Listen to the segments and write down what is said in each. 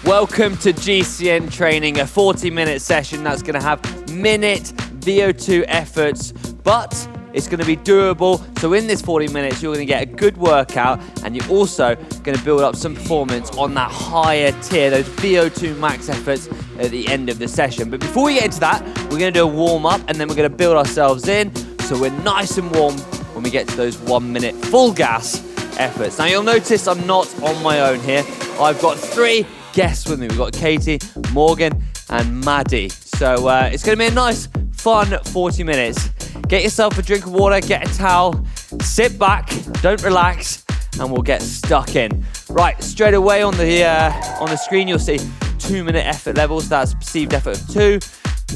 Welcome to GCN training, a 40-minute session that's going to have minute VO2 efforts, but it's going to be doable. So in this 40 minutes, you're going to get a good workout, and you're also going to build up some performance on that higher tier, those VO2 max efforts at the end of the session. But before we get into that, we're going to do a warm-up, and then we're going to build ourselves in so we're nice and warm when we get to those 1 minute full gas efforts. Now you'll notice I'm not on my own here. I've got 3 guests with me. We've got Katie, Morgan, and Maddie. So it's going to be a nice, fun 40 minutes. Get yourself a drink of water, get a towel, sit back, don't relax, and we'll get stuck in. Right, straight away on the screen you'll see 2 minute effort levels. That's perceived effort of 2.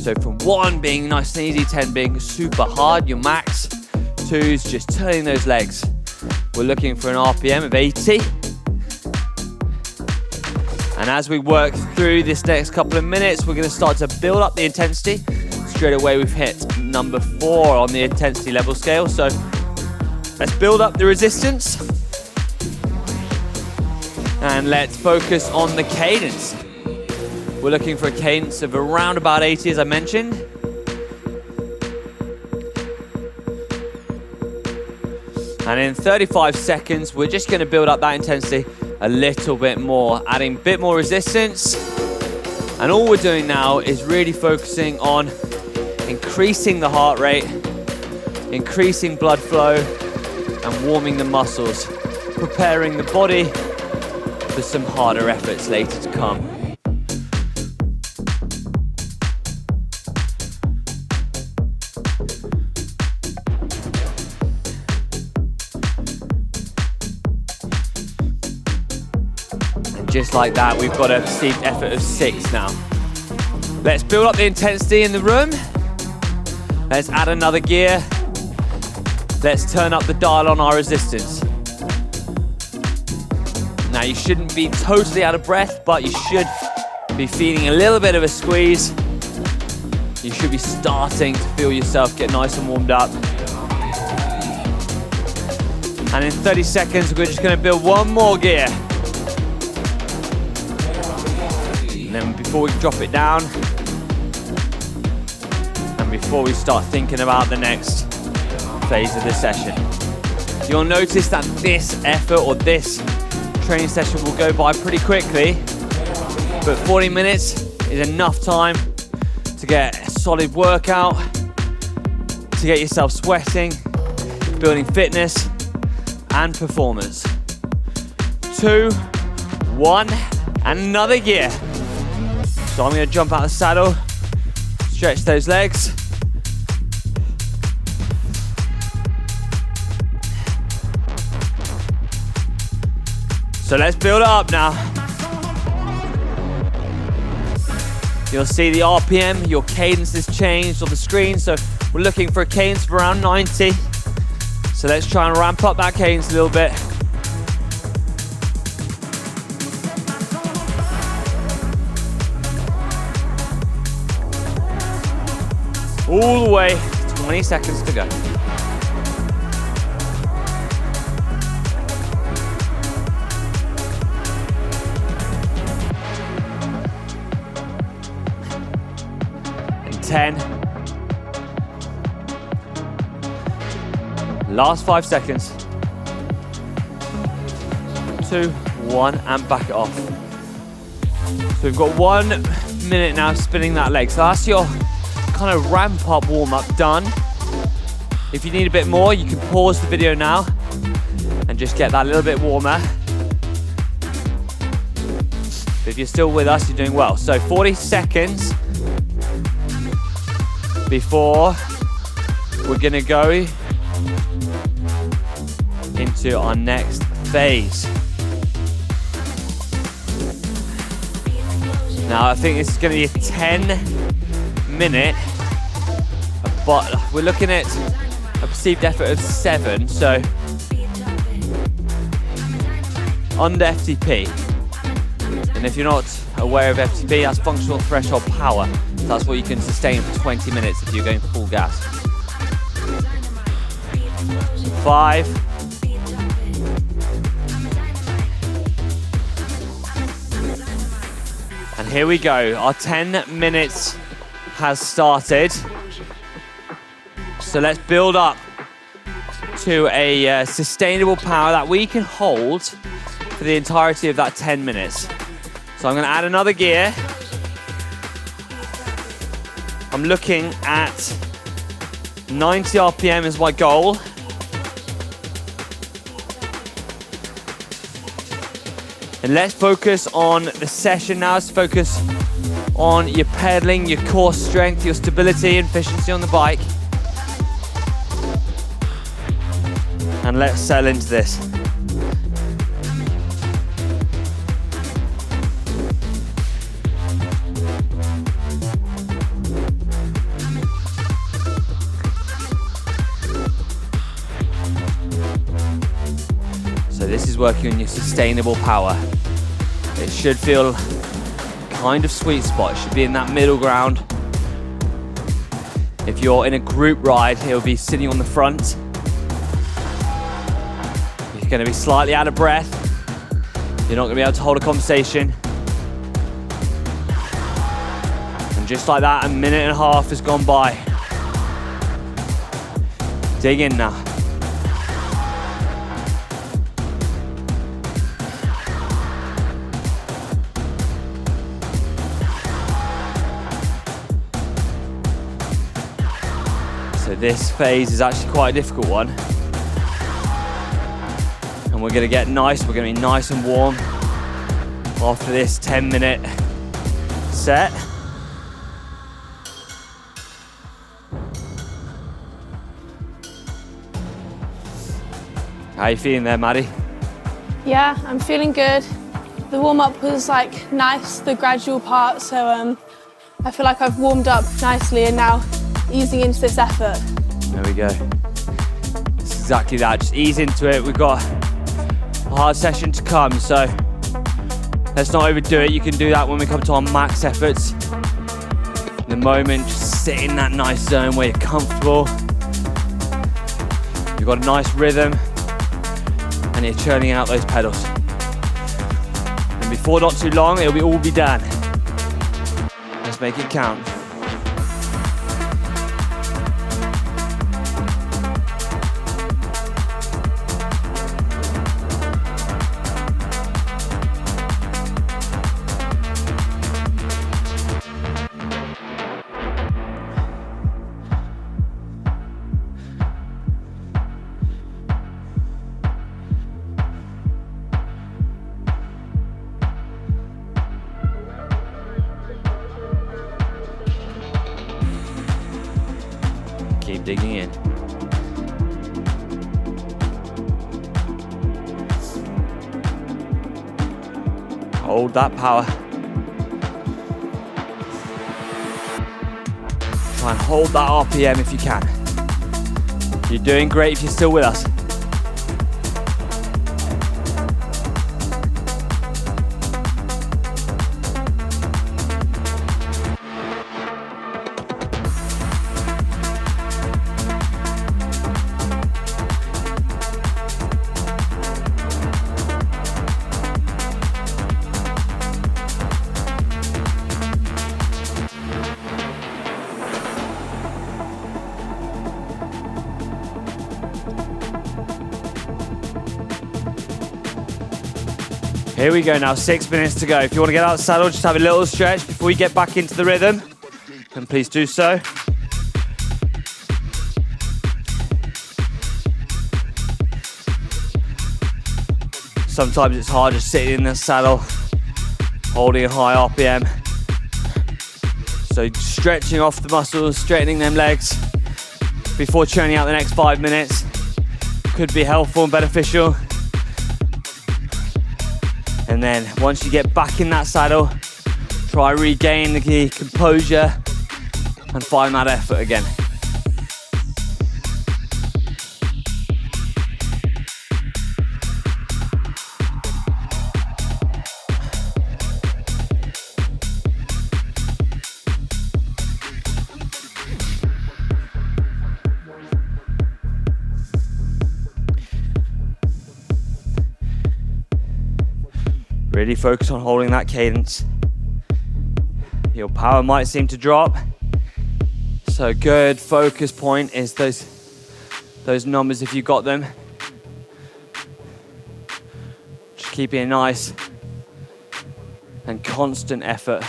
So from 1 being nice and easy, 10 being super hard, your max. 2 is just turning those legs. We're looking for an RPM of 80. And as we work through this next couple of minutes, we're going to start to build up the intensity. Straight away, we've hit number 4 on the intensity level scale. So let's build up the resistance. And let's focus on the cadence. We're looking for a cadence of around about 80, as I mentioned. And in 35 seconds, we're just going to build up that intensity a little bit more, adding a bit more resistance. And all we're doing now is really focusing on increasing the heart rate, increasing blood flow, and warming the muscles, preparing the body for some harder efforts later to come. Just like that, we've got a perceived effort of 6 now. Let's build up the intensity in the room. Let's add another gear. Let's turn up the dial on our resistance. Now you shouldn't be totally out of breath, but you should be feeling a little bit of a squeeze. You should be starting to feel yourself get nice and warmed up. And in 30 seconds, we're just going to build 1 more gear. And then before we drop it down, and before we start thinking about the next phase of the session, you'll notice that this effort or this training session will go by pretty quickly, but 40 minutes is enough time to get a solid workout, to get yourself sweating, building fitness and performance. 2, 1, and another gear. So I'm going to jump out of the saddle, stretch those legs. So let's build it up now. You'll see the RPM, your cadence has changed on the screen. So we're looking for a cadence of around 90. So let's try and ramp up that cadence a little bit. All the way, 20 seconds to go. And 10. Last 5 seconds. 2, 1, and back it off. So we've got 1 minute now spinning that leg. So that's your kind of ramp up warm up done. If you need a bit more, you can pause the video now and just get that little bit warmer. But if you're still with us, you're doing well. So 40 seconds before we're gonna go into our next phase. Now I think this is gonna be a 10-minute, but we're looking at a perceived effort of 7, so under FTP. And if you're not aware of FTP, that's functional threshold power. So that's what you can sustain for 20 minutes if you're going full gas. 5, 4, And here we go. Our 10 minutes has started. So let's build up to a sustainable power that we can hold for the entirety of that 10 minutes. So I'm going to add another gear. I'm looking at 90 RPM as my goal. And let's focus on the session now. Let's focus on your pedaling, your core strength, your stability and efficiency on the bike. And let's settle into this. So this is working on your sustainable power. It should feel kind of sweet spot. It should be in that middle ground. If you're in a group ride, it'll be sitting on the front. You're going to be slightly out of breath. You're not going to be able to hold a conversation. And just like that, a minute and a half has gone by. Dig in now. So this phase is actually quite a difficult one. And we're gonna get nice, we're gonna be nice and warm after this 10-minute set. How are you feeling there, Maddie? Yeah, I'm feeling good. The warm-up was like nice, the gradual part, so I feel like I've warmed up nicely and now easing into this effort. There we go. It's exactly that, just ease into it. We've got a hard session to come, so let's not overdo it. You can do that when we come to our max efforts. In the moment, just sit in that nice zone where you're comfortable. You've got a nice rhythm, and you're churning out those pedals. And before not too long, it'll all be done. Let's make it count. Keep digging in. Hold that power. Try and hold that RPM if you can. You're doing great if you're still with us. Here we go now, 6 minutes to go. If you want to get out of the saddle, just have a little stretch before you get back into the rhythm, then please do so. Sometimes it's hard just sitting in the saddle, holding a high RPM. So stretching off the muscles, straightening them legs before churning out the next 5 minutes could be helpful and beneficial. And then once you get back in that saddle, try regain the composure and find that effort again. Really focus on holding that cadence. Your power might seem to drop. So good focus point is those numbers if you got them. Just keeping a nice and constant effort.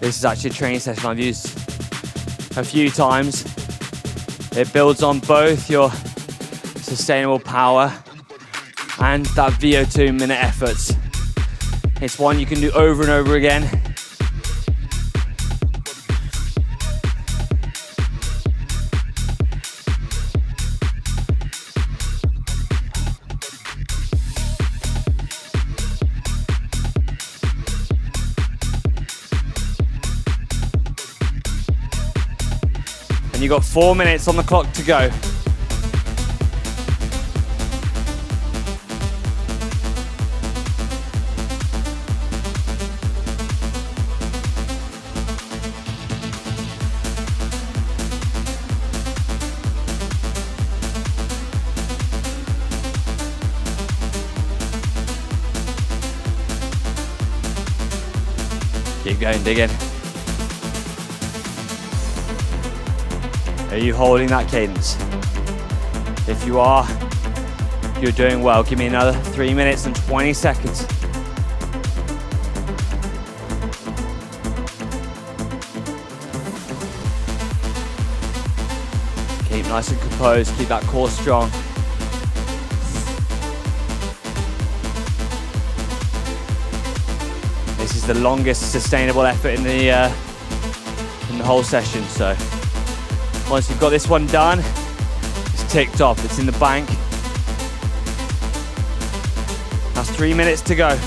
This is actually a training session I've used a few times. It builds on both your sustainable power and that VO2 minute efforts. It's one you can do over and over again. And you've got 4 minutes on the clock to go. Keep going, dig in. Are you holding that cadence? If you are, you're doing well. Give me another 3 minutes and 20 seconds. Keep nice and composed, keep that core strong. This is the longest sustainable effort in the whole session, so once you've got this one done, it's ticked off, it's in the bank. That's 3 minutes to go.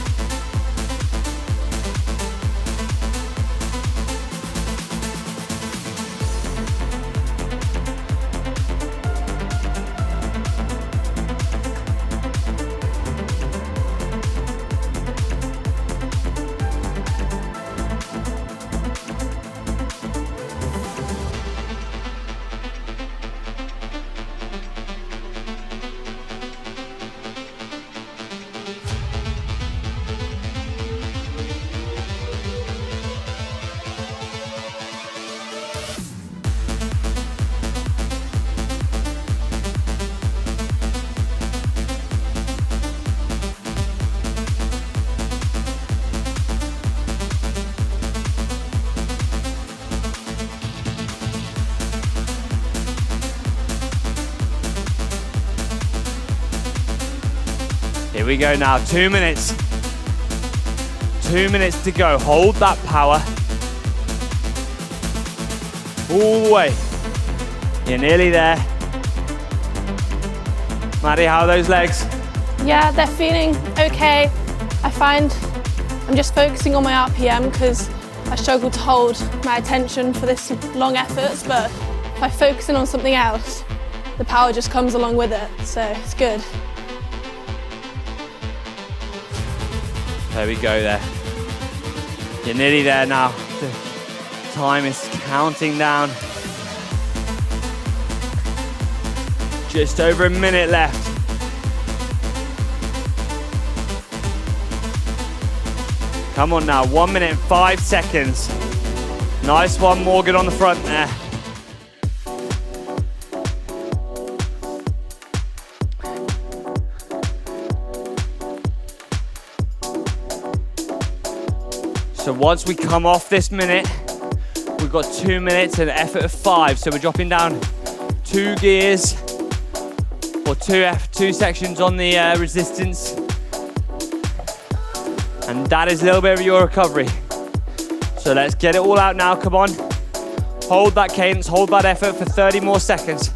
Here we go now, 2 minutes. 2 minutes to go, hold that power. All the way. You're nearly there. Maddie, how are those legs? Yeah, they're feeling okay. I find I'm just focusing on my RPM because I struggle to hold my attention for this long efforts, but if I focus in on something else, the power just comes along with it, so it's good. There we go there. You're nearly there now. The time is counting down. Just over a minute left. Come on now, 1 minute and 5 seconds. Nice one, Morgan on the front there. So once we come off this minute, we've got 2 minutes and an effort of 5. So we're dropping down 2 gears or two sections on the resistance. And that is a little bit of your recovery. So let's get it all out now, come on. Hold that cadence, hold that effort for 30 more seconds.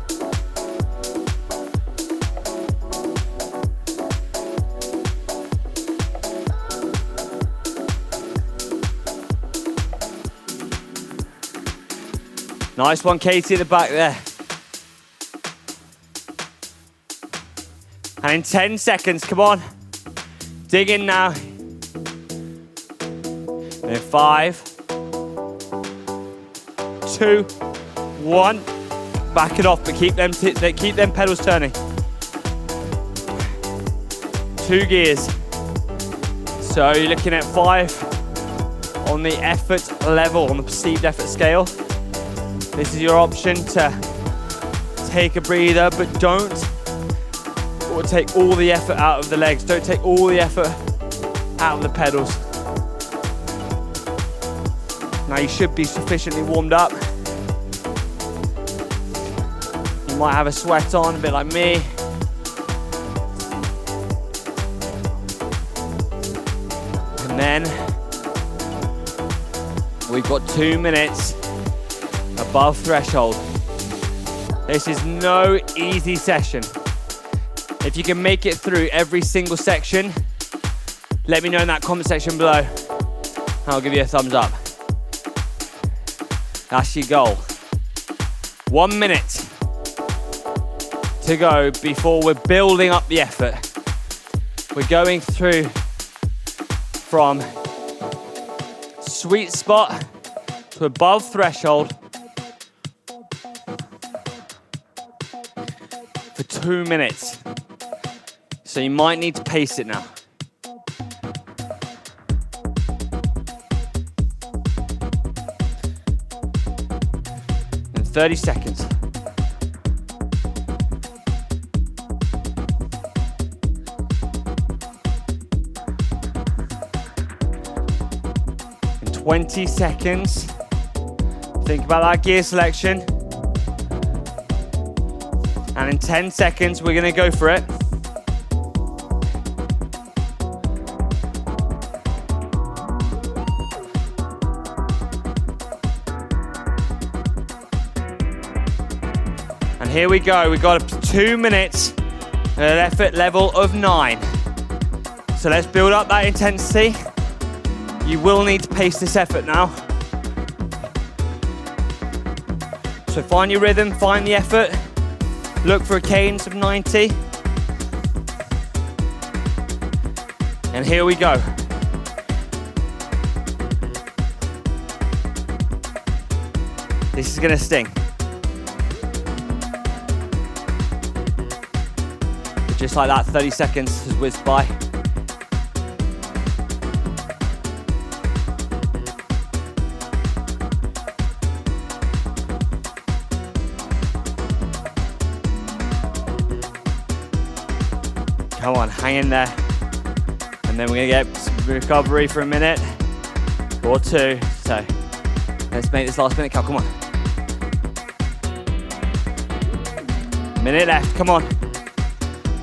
Nice one, Katie at the back there. And in 10 seconds, come on. Dig in now. In 5, 2, 1. Back it off, but keep them pedals turning. 2 gears. So you're looking at 5 on the effort level, on the perceived effort scale. This is your option to take a breather, but don't take all the effort out of the legs. Don't take all the effort out of the pedals. Now you should be sufficiently warmed up. You might have a sweat on, a bit like me. And then we've got 2 minutes above threshold. This is no easy session. If you can make it through every single section, let me know in that comment section below, and I'll give you a thumbs up. That's your goal. 1 minute to go before we're building up the effort. We're going through from sweet spot to above threshold for 2 minutes. So you might need to pace it now. In 30 seconds. In 20 seconds. Think about that gear selection. And in 10 seconds, we're gonna go for it. And here we go, we've got 2 minutes at an effort level of 9. So let's build up that intensity. You will need to pace this effort now. So find your rhythm, find the effort. Look for a cadence of 90. And here we go. This is gonna sting. But just like that, 30 seconds has whizzed by. Come on, hang in there. And then we're gonna get some recovery for a minute or 2. So let's make this last minute count, come on. Minute left, come on.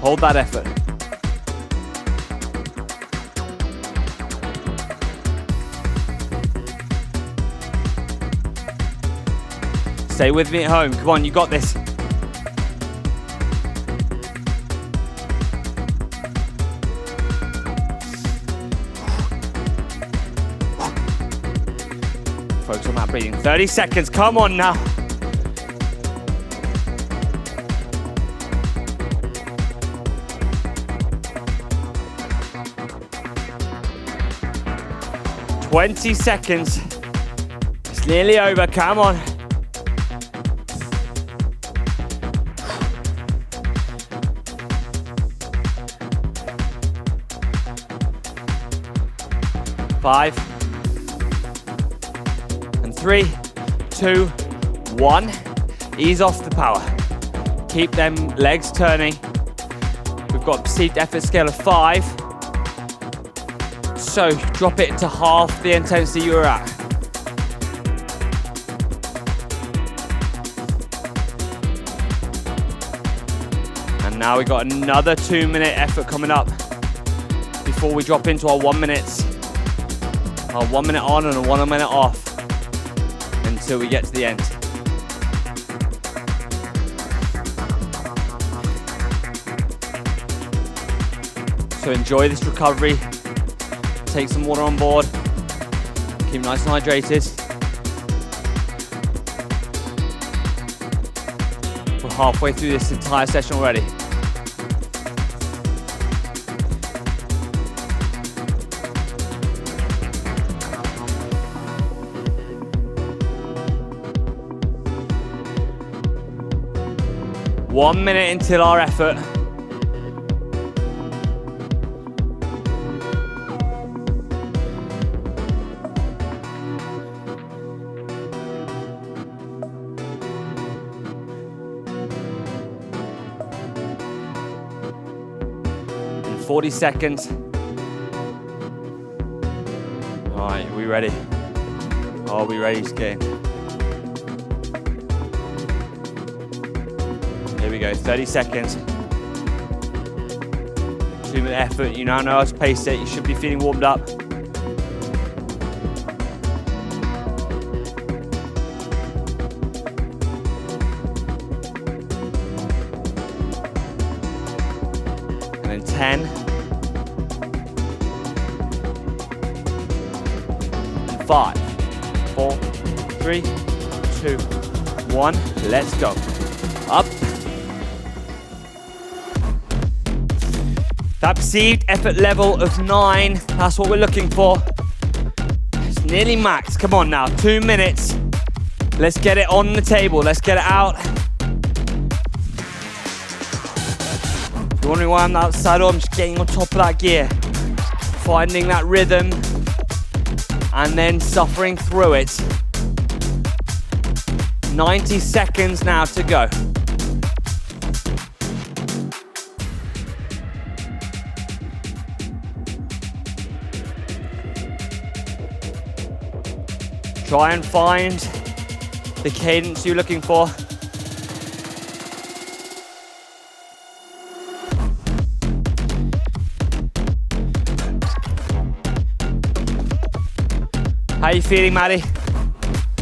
Hold that effort. Stay with me at home, come on, you got this. Focus on that breathing. 30 seconds, come on now. "20 seconds. It's nearly over, come on. Five. 3, 2, 1. Ease off the power. Keep them legs turning. We've got a perceived effort scale of 5. So drop it to half the intensity you were at. And now we've got another 2 minute effort coming up before we drop into our 1 minutes. Our 1 minute on and a 1 minute off. Until we get to the end. So enjoy this recovery. Take some water on board. Keep nice and hydrated. We're halfway through this entire session already. 1 minute until our effort. And 40 seconds. All right, are we ready? Are we ready, Skin? Here we go, 30 seconds. 2 minute effort, you now know how to pace it. You should be feeling warmed up. And then 10. And 5, 4, 3, 2, 1. Let's go. Up. That perceived effort level of 9, that's what we're looking for. It's nearly max. Come on now, 2 minutes. Let's get it on the table. Let's get it out. If you're wondering why I'm outside, I'm just getting on top of that gear. Finding that rhythm and then suffering through it. 90 seconds now to go. Try and find the cadence you're looking for. How are you feeling, Maddie?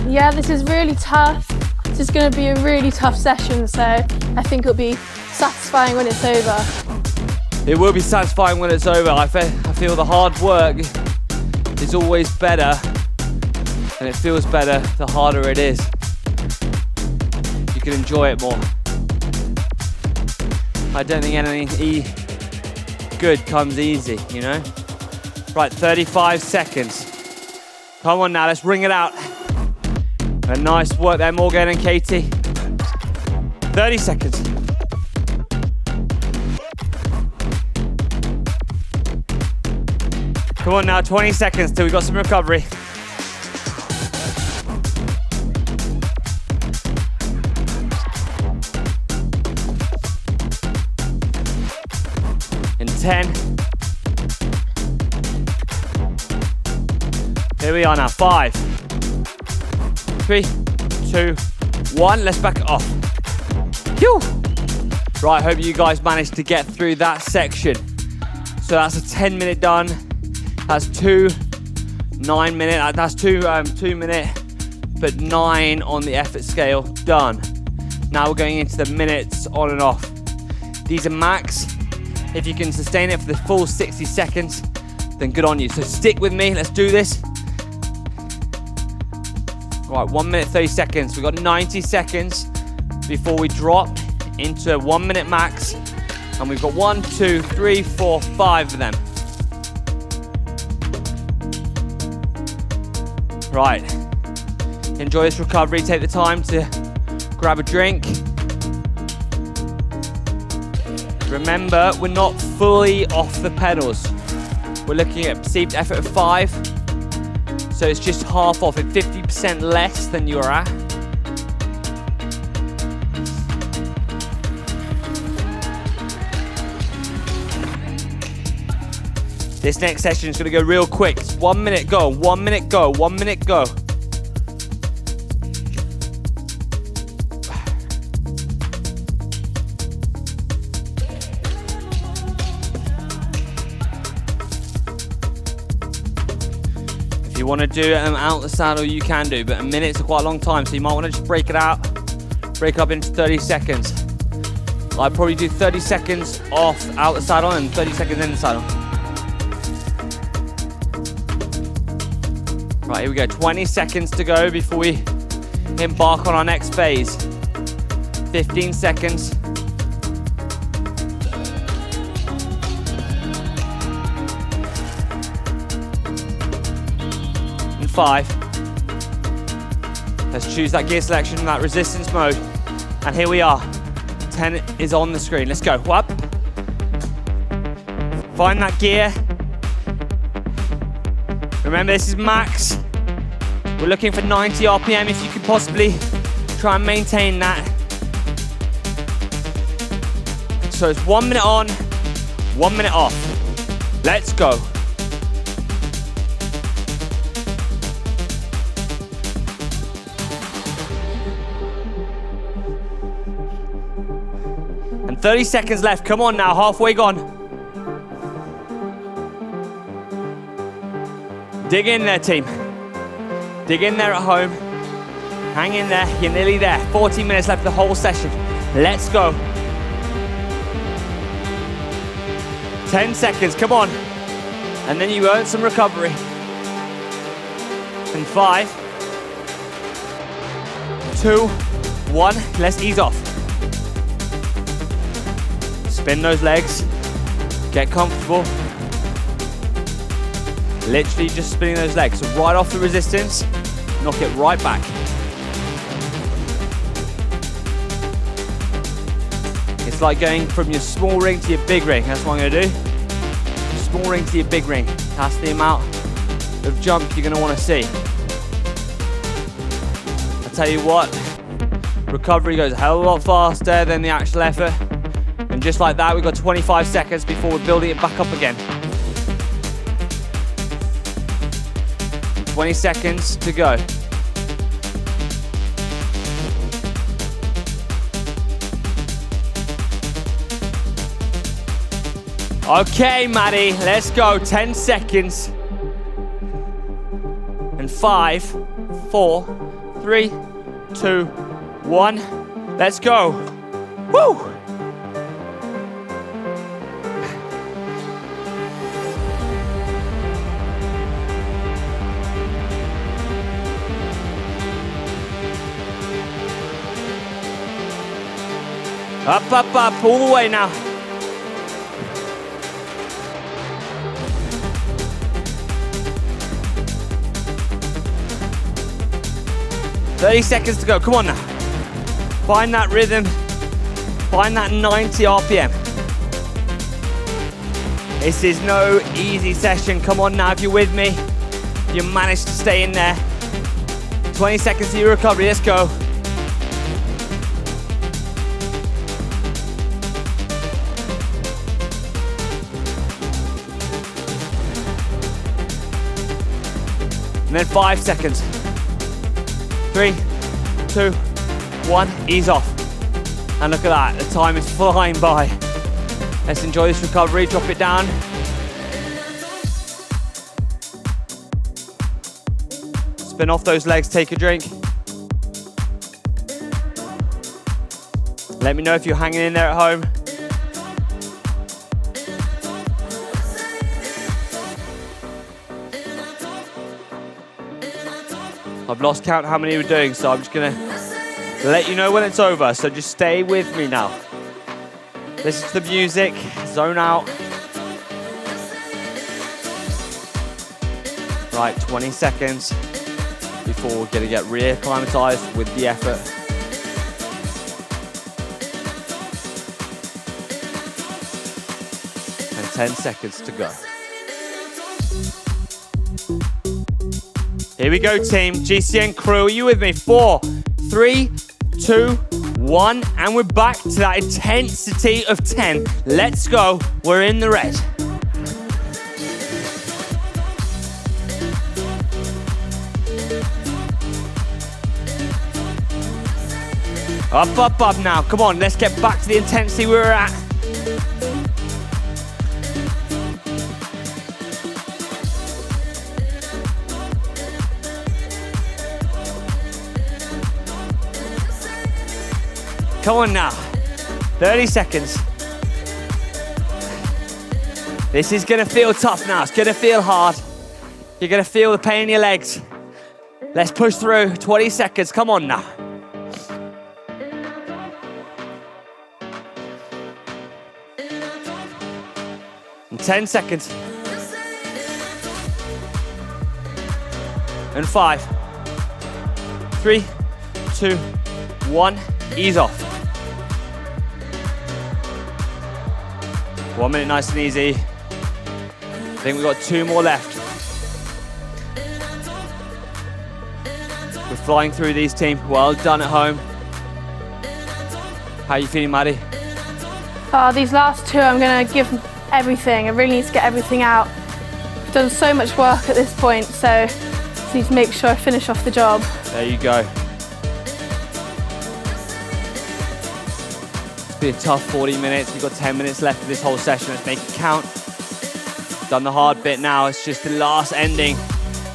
Yeah, this is really tough. This is going to be a really tough session, so I think it'll be satisfying when it's over. It will be satisfying when it's over. I feel the hard work is always better. And it feels better the harder it is. You can enjoy it more. I don't think anything good comes easy, you know? Right, 35 seconds. Come on now, let's ring it out. And nice work there, Morgan and Katie. 30 seconds. Come on now, 20 seconds till we've got some recovery. In 10. Here we are now, 5, 3, 2, 1. Let's back it off. Phew. Right, hope you guys managed to get through that section. So that's a 10-minute done. That's 2 9-minute. That's 2 minute, but 9 on the effort scale. Done. Now we're going into the minutes on and off. These are max. If you can sustain it for the full 60 seconds, then good on you. So stick with me. Let's do this. Right, 1 minute, 30 seconds. We've got 90 seconds before we drop into 1 minute max. And we've got 1, 2, 3, 4, 5 of them. Right. Enjoy this recovery. Take the time to grab a drink. Remember, we're not fully off the pedals. We're looking at perceived effort of 5. So it's just half off, at 50% less than you're at. This next session is going to go real quick. It's 1 minute go, 1 minute go, 1 minute go. If you want to do it out the saddle, you can do, but a minute's quite a long time, so you might want to just break it out, break it up into 30 seconds. I'd probably do 30 seconds off out the saddle and 30 seconds in the saddle. Right, here we go, 20 seconds to go before we embark on our next phase. 15 seconds. And 5. Let's choose that gear selection, that resistance mode. And here we are, 10 is on the screen. Let's go. Up. Find that gear. Remember, this is max. We're looking for 90 RPM if you could possibly try and maintain that. So it's 1 minute on, 1 minute off. Let's go. And 30 seconds left. Come on now, halfway gone. Dig in there, team. Dig in there at home. Hang in there, you're nearly there. 40 minutes left of the whole session. Let's go. 10 seconds, come on. And then you earn some recovery. And 5, 2, 1, let's ease off. Spin those legs, get comfortable. Literally just spinning those legs. So right off the resistance, knock it right back. It's like going from your small ring to your big ring. That's what I'm gonna do. Small ring to your big ring. That's the amount of jump you're gonna wanna see. I'll tell you what, recovery goes a hell of a lot faster than the actual effort. And just like that, we've got 25 seconds before we're building it back up again. 20 seconds to go. Okay, Maddie, let's go. 10 seconds. And 5, 4, 3, 2, 1. Let's go. Woo! Up, up, up, all the way now. "30 seconds to go, come on now. Find that rhythm, find that 90 RPM. This is no easy session, come on now if you're with me. You managed to stay in there. 20 seconds to your recovery, let's go. And then 5 seconds. 3, 2, 1, ease off. And look at that, the time is flying by. Let's enjoy this recovery, drop it down. Spin off those legs, take a drink. Let me know if you're hanging in there at home. I've lost count how many we're doing, so I'm just gonna let you know when it's over, so just stay with me now. Listen to the music, zone out. Right, 20 seconds before we're gonna get reacclimatized with the effort. And 10 seconds to go. Here we go, team. GCN crew, are you with me? 4, 3, 2, 1, and we're back to that intensity of 10. Let's go. We're in the red. Up, up, up now. Come on, let's get back to the intensity we were at. Come on now, 30 seconds. This is gonna feel tough now, it's gonna feel hard. You're gonna feel the pain in your legs. Let's push through, 20 seconds, come on now. And 10 seconds. And 5, 3, 2, 1, ease off. 1 minute, nice and easy. I think we've got 2 more left. We're flying through these, team. Well done at home. How are you feeling, Maddie? These last 2, I'm going to give everything. I really need to get everything out. I've done so much work at this point, so just need to make sure I finish off the job. There you go. It's been a tough 40 minutes. We've got 10 minutes left of this whole session. Let's make it count. Done the hard bit now. It's just the last ending.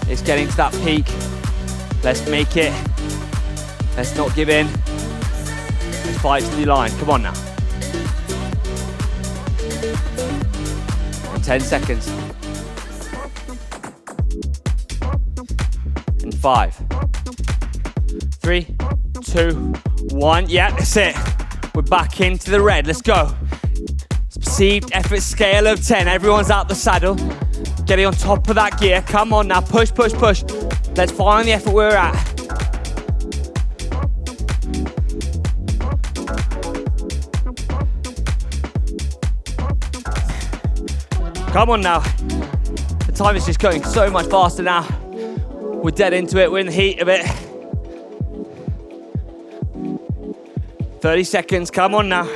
It's getting to that peak. Let's make it. Let's not give in. Let's fight to the line. Come on now. 10 seconds. And 5, 3, 2, 1. Yeah, that's it. We're back into the red. Let's go. Perceived effort scale of 10. Everyone's out the saddle. Getting on top of that gear. Come on now. Push, push, push. Let's find the effort we're at. Come on now. The time is just going so much faster now. We're dead into it. We're in the heat of it. 30 seconds. Come on now.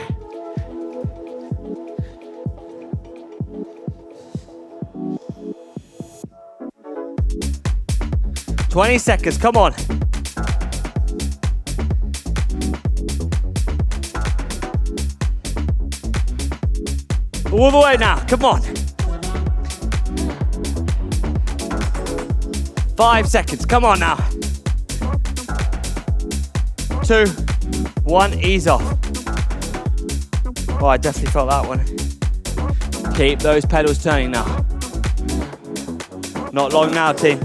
"20 seconds, come on. All the way now, come on. 5 seconds, come on now. 2, 1, ease off. Oh, I definitely felt that one. Keep those pedals turning now. Not long now, team.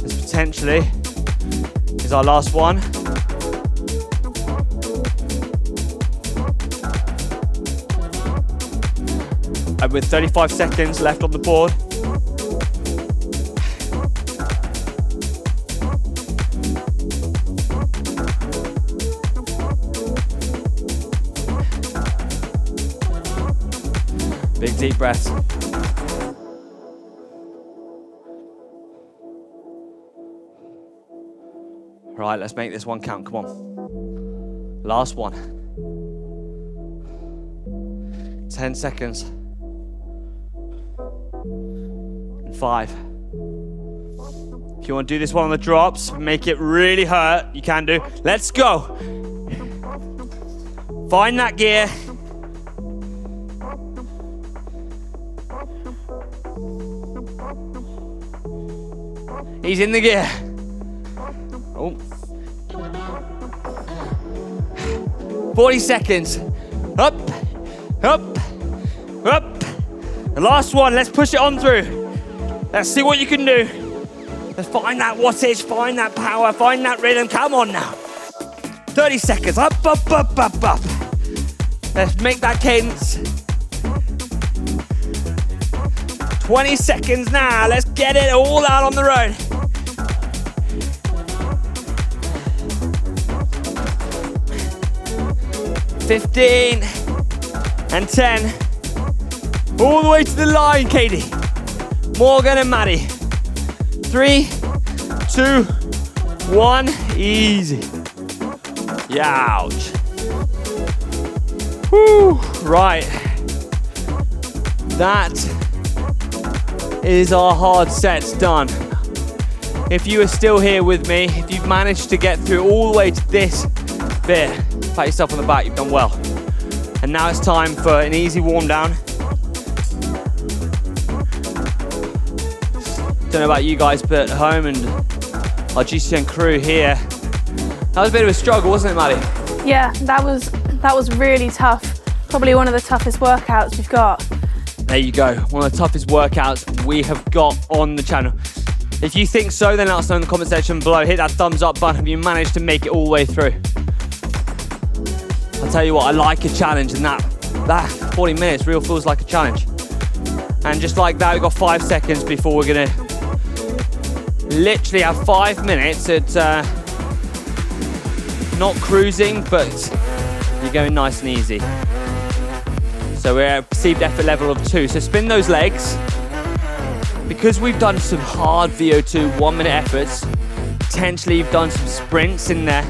This potentially is our last one. And with 35 seconds left on the board, big deep breaths. Right, let's make this one count, come on. Last one. 10 seconds. 5. If you want to do this one on the drops, make it really hurt, you can do. Let's go. Find that gear. He's in the gear. Oh. 40 seconds. Up, up, up. The last one, let's push it on through. Let's see what you can do. Let's find that wattage, find that power, find that rhythm. Come on now. 30 seconds. Up, up, up, up, up. Let's make that cadence. 20 seconds now. Let's get it all out on the road. 15 and 10. All the way to the line, Katie. Morgan and Maddie. 3, 2, 1. Easy. Youch. Woo. Right. That is our hard sets done. If you are still here with me, if you've managed to get through all the way to this bit, pat yourself on the back, you've done well. And now it's time for an easy warm down. Don't know about you guys, but at home and our GCN crew here, that was a bit of a struggle, wasn't it, Maddie? Yeah, that was really tough. Probably one of the toughest workouts we've got. There you go, one of the toughest workouts we have got on the channel. If you think so, then let us know in the comment section below. Hit that thumbs up button if you managed to make it all the way through. I'll tell you what, I like a challenge, and that 40 minutes real feels like a challenge. And just like that, we've got 5 seconds before we're gonna literally have 5 minutes at not cruising, but You're going nice and easy. So we're at a perceived effort level of 2. So spin those legs. Because we've done some hard VO2 1-minute efforts, potentially you've done some sprints in there,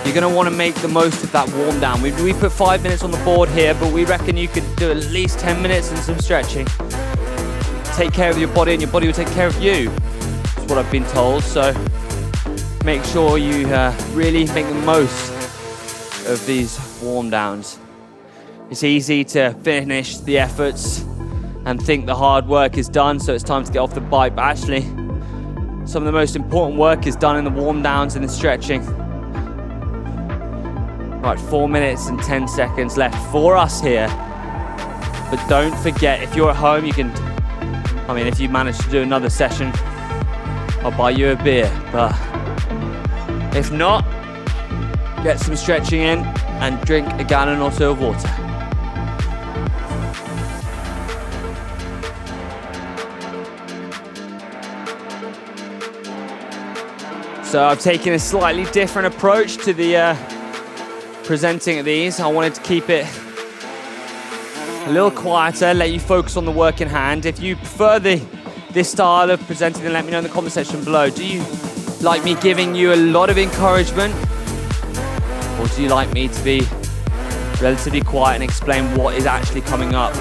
you're going to want to make the most of that warm down. We put 5 minutes on the board here, but we reckon you could do at least 10 minutes and some stretching. Take care of your body and your body will take care of you. That's what I've been told. So make sure you really make the most of these warm downs. It's easy to finish the efforts and think the hard work is done, so it's time to get off the bike, but actually some of the most important work is done in the warm downs and the stretching. Right, 4 minutes and 10 seconds left for us here. But don't forget, if you're at home, you can, if you manage to do another session, I'll buy you a beer. But if not, get some stretching in and drink a gallon or so of water. So I've taken a slightly different approach to the presenting of these. I wanted to keep it a little quieter, let you focus on the work in hand. If you prefer this style of presenting, then let me know in the comment section below. Do you like me giving you a lot of encouragement? Or do you like me to be relatively quiet and explain what is actually coming up?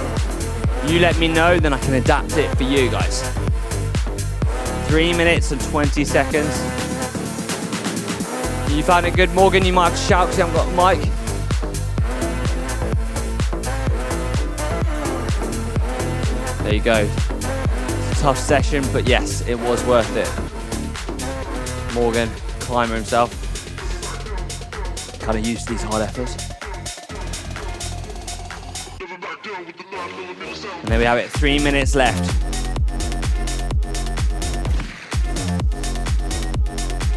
You let me know, then I can adapt it for you guys. 3 minutes and 20 seconds. You found it good, Morgan? You might have to shout because you haven't got the mic. There you go. It's a tough session, but yes, it was worth it. Morgan, climber himself. Kind of used to these hard efforts. And there we have it, 3 minutes left.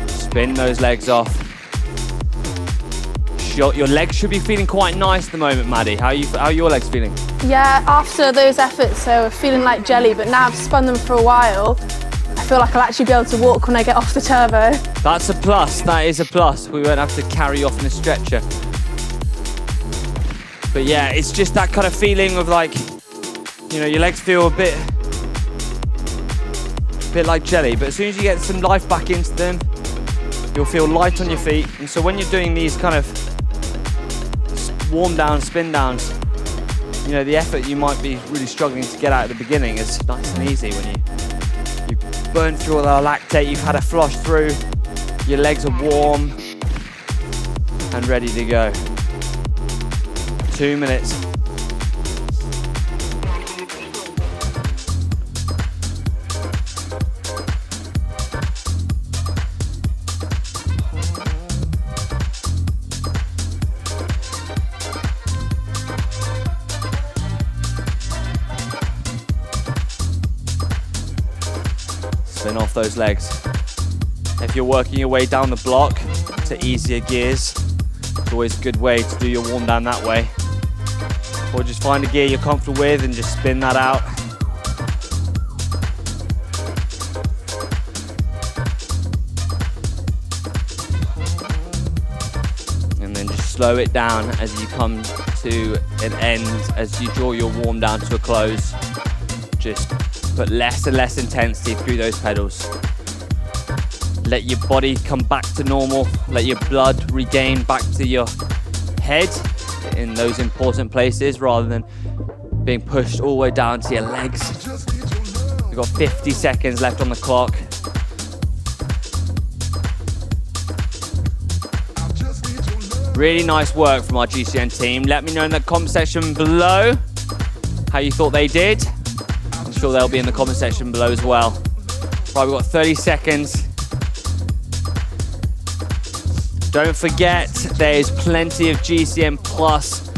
Spin those legs off. Your legs should be feeling quite nice at the moment, Maddie. How are your legs feeling? Yeah, after those efforts, they were feeling like jelly, but now I've spun them for a while. I feel like I'll actually be able to walk when I get off the turbo. That's a plus, that is a plus. We won't have to carry off in a stretcher. But yeah, it's just that kind of feeling of like, your legs feel a bit like jelly, but as soon as you get some life back into them, you'll feel light on your feet. And so when you're doing these kind of warm down, spin downs, the effort you might be really struggling to get out at the beginning is nice and easy when you burn through all the lactate, you've had a flush through, your legs are warm and ready to go. 2 minutes. Spin off those legs. If you're working your way down the block to easier gears, it's always a good way to do your warm down that way. Or just find a gear you're comfortable with and just spin that out. And then just slow it down as you come to an end, as you draw your warm down to a close. Just put less and less intensity through those pedals. Let your body come back to normal. Let your blood regain back to your head in those important places rather than being pushed all the way down to your legs. We've got 50 seconds left on the clock. Really nice work from our GCN team. Let me know in the comment section below how you thought they did. I'm sure they'll be in the comment section below as well. Right, we've got 30 seconds. Don't forget, there's plenty of GCN Plus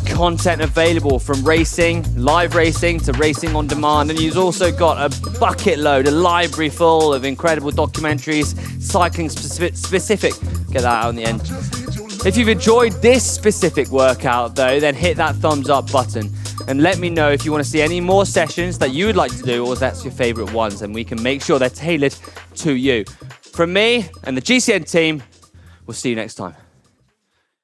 content available, from racing, live racing, to racing on demand. And you've also got a bucket load, a library full of incredible documentaries, cycling specific. Get that out in the end. If you've enjoyed this specific workout though, then hit that thumbs up button. And let me know if you want to see any more sessions that you would like to do, or if that's your favorite ones, and we can make sure they're tailored to you. From me and the GCN team, we'll see you next time.